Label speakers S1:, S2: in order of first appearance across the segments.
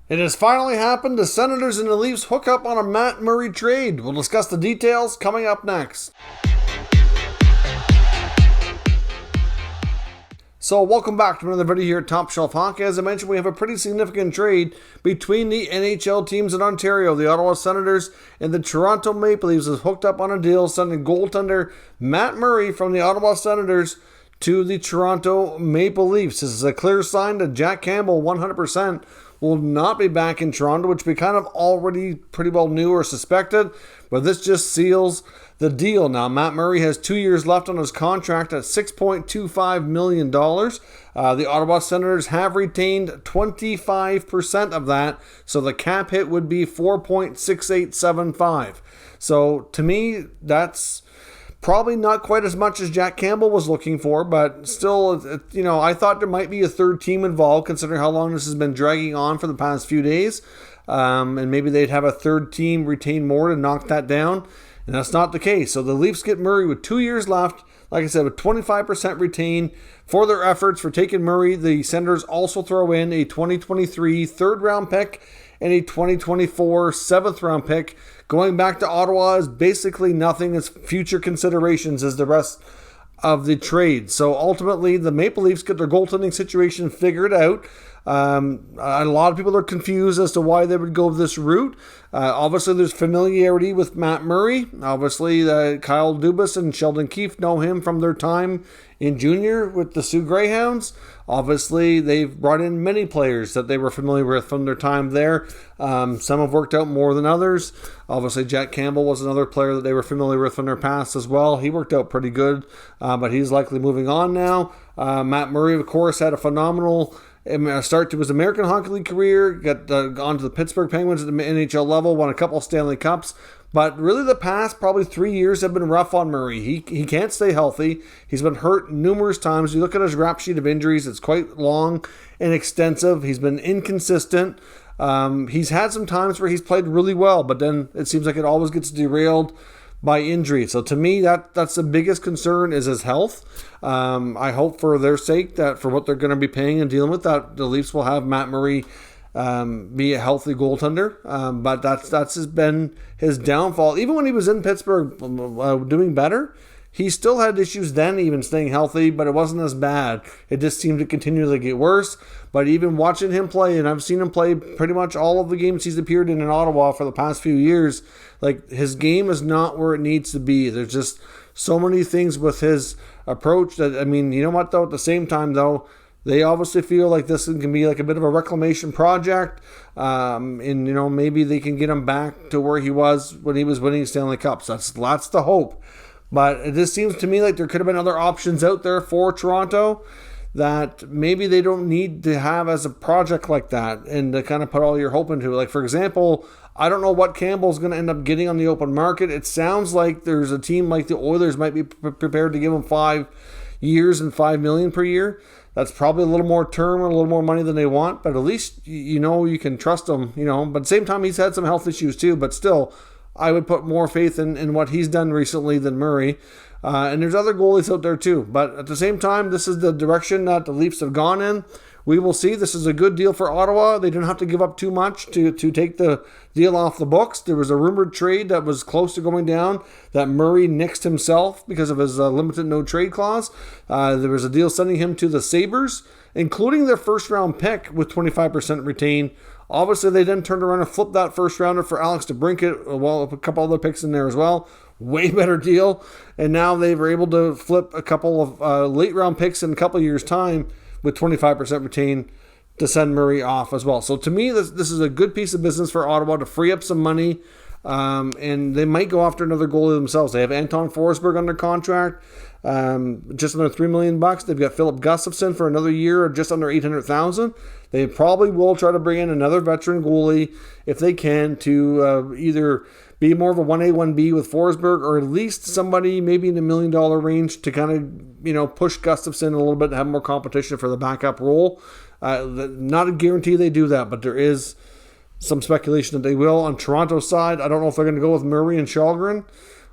S1: It has finally happened. The Senators and the Leafs hook up on a Matt Murray trade. We'll discuss the details coming up next. So welcome back to another video here at Top Shelf Hockey. As I mentioned, we have a pretty significant trade between the NHL teams in Ontario. The Ottawa Senators and the Toronto Maple Leafs has hooked up on a deal sending goaltender Matt Murray from the Ottawa Senators to the Toronto Maple Leafs. This is a clear sign that Jack Campbell 100% will not be back in Toronto, which we kind of already pretty well knew or suspected, but this just seals the deal. Now, Matt Murray has 2 years left on his contract at $6.25 million. The Ottawa Senators have retained 25% of that, so the cap hit would be $4.6875. So, to me, that's probably not quite as much as Jack Campbell was looking for, but still, I thought there might be a third team involved, considering how long this has been dragging on for the past few days. And maybe they'd have a third team retain more to knock that down, and that's not the case. So the Leafs get Murray with 2 years left, like I said, with 25% retained for their efforts for taking Murray. The Senators also throw in a 2023 third-round pick and a 2024 seventh-round pick. Going back to Ottawa is basically nothing. It's future considerations as the rest of the trade. So ultimately, the Maple Leafs get their goaltending situation figured out. A lot of people are confused as to why they would go this route. Obviously, there's familiarity with Matt Murray. Obviously, Kyle Dubas and Sheldon Keefe know him from their time in junior with the Sioux Greyhounds. Obviously, they've brought in many players that they were familiar with from their time there. Some have worked out more than others. Obviously, Jack Campbell was another player that they were familiar with from their past as well. He worked out pretty good, but he's likely moving on now. Matt Murray, of course, had a phenomenal start to his American Hockey League career, got on to the Pittsburgh Penguins at the NHL level, won a couple Stanley Cups. But really the past probably 3 years have been rough on Murray. He can't stay healthy. He's been hurt numerous times. You look at his rap sheet of injuries, it's quite long and extensive. He's been inconsistent. He's had some times where he's played really well, but then it seems like it always gets derailed by injury. So to me, that's the biggest concern is his health. I hope for their sake that for what they're going to be paying and dealing with, that the Leafs will have Matt Murray be a healthy goaltender. But that's been his downfall. Even when he was in Pittsburgh doing better, he still had issues then, even staying healthy, but it wasn't as bad. It just seemed to continually get worse. But even watching him play, and I've seen him play pretty much all of the games he's appeared in Ottawa for the past few years, like his game is not where it needs to be. There's just so many things with his approach that, I mean, you know what though, at the same time though, they obviously feel like this can be like a bit of a reclamation project, and maybe they can get him back to where he was when he was winning Stanley Cups. That's the hope. But it just seems to me like there could have been other options out there for Toronto that maybe they don't need to have as a project like that and to kind of put all your hope into. Like, for example, I don't know what Campbell's going to end up getting on the open market. It sounds like there's a team like the Oilers might be prepared to give him 5 years and $5 million per year. That's probably a little more term and a little more money than they want, but at least you can trust him. But at the same time, he's had some health issues too. But still, I would put more faith in what he's done recently than Murray. And there's other goalies out there too. But at the same time, this is the direction that the Leafs have gone in. We will see. This is a good deal for Ottawa. They didn't have to give up too much to take the deal off the books. There was a rumored trade that was close to going down that Murray nixed himself because of his limited no trade clause. There was a deal sending him to the Sabres, including their first round pick with 25% retained. Obviously, they then turned around and flipped that first rounder for Alex DeBrincat, well, a couple other picks in there as well. Way better deal. And now they were able to flip a couple of late round picks in a couple of years' time with 25% retained to send Murray off as well. So to me, this is a good piece of business for Ottawa to free up some money. And they might go after another goalie themselves. They have Anton Forsberg under contract, just under $3 million. They've got Philip Gustafsson for another year, or just under $800,000. They probably will try to bring in another veteran goalie if they can to either be more of a 1A, 1B with Forsberg, or at least somebody maybe in the $1 million range to kind of, push Gustafsson a little bit and have more competition for the backup role. Not a guarantee they do that, but there is some speculation that they will. On Toronto's side, I don't know if they're going to go with Murray and Källgren,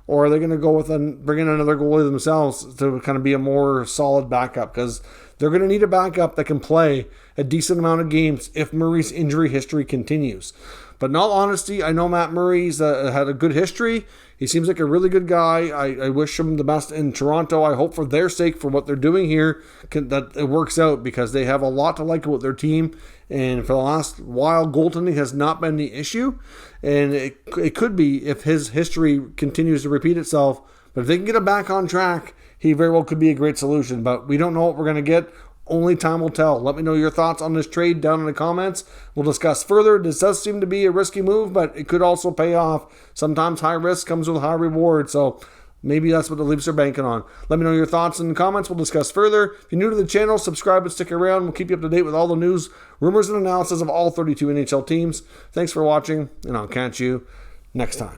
S1: or are they going to go with bring in another goalie themselves to kind of be a more solid backup? Because they're going to need a backup that can play a decent amount of games if Murray's injury history continues. But in all honesty, I know Matt Murray's had a good history. He seems like a really good guy. I wish him the best in Toronto. I hope for their sake, for what they're doing here, that it works out, because they have a lot to like with their team. And for the last while, goaltending has not been the issue. And it could be if his history continues to repeat itself. But if they can get him back on track, he very well could be a great solution. But we don't know what we're going to get. Only time will tell. Let me know your thoughts on this trade down in the comments. We'll discuss further. This does seem to be a risky move, but it could also pay off. Sometimes high risk comes with high reward, so maybe that's what the Leafs are banking on. Let me know your thoughts in the comments. We'll discuss further. If you're new to the channel, subscribe and stick around. We'll keep you up to date with all the news, rumors, and analysis of all 32 NHL teams. Thanks for watching, and I'll catch you next time.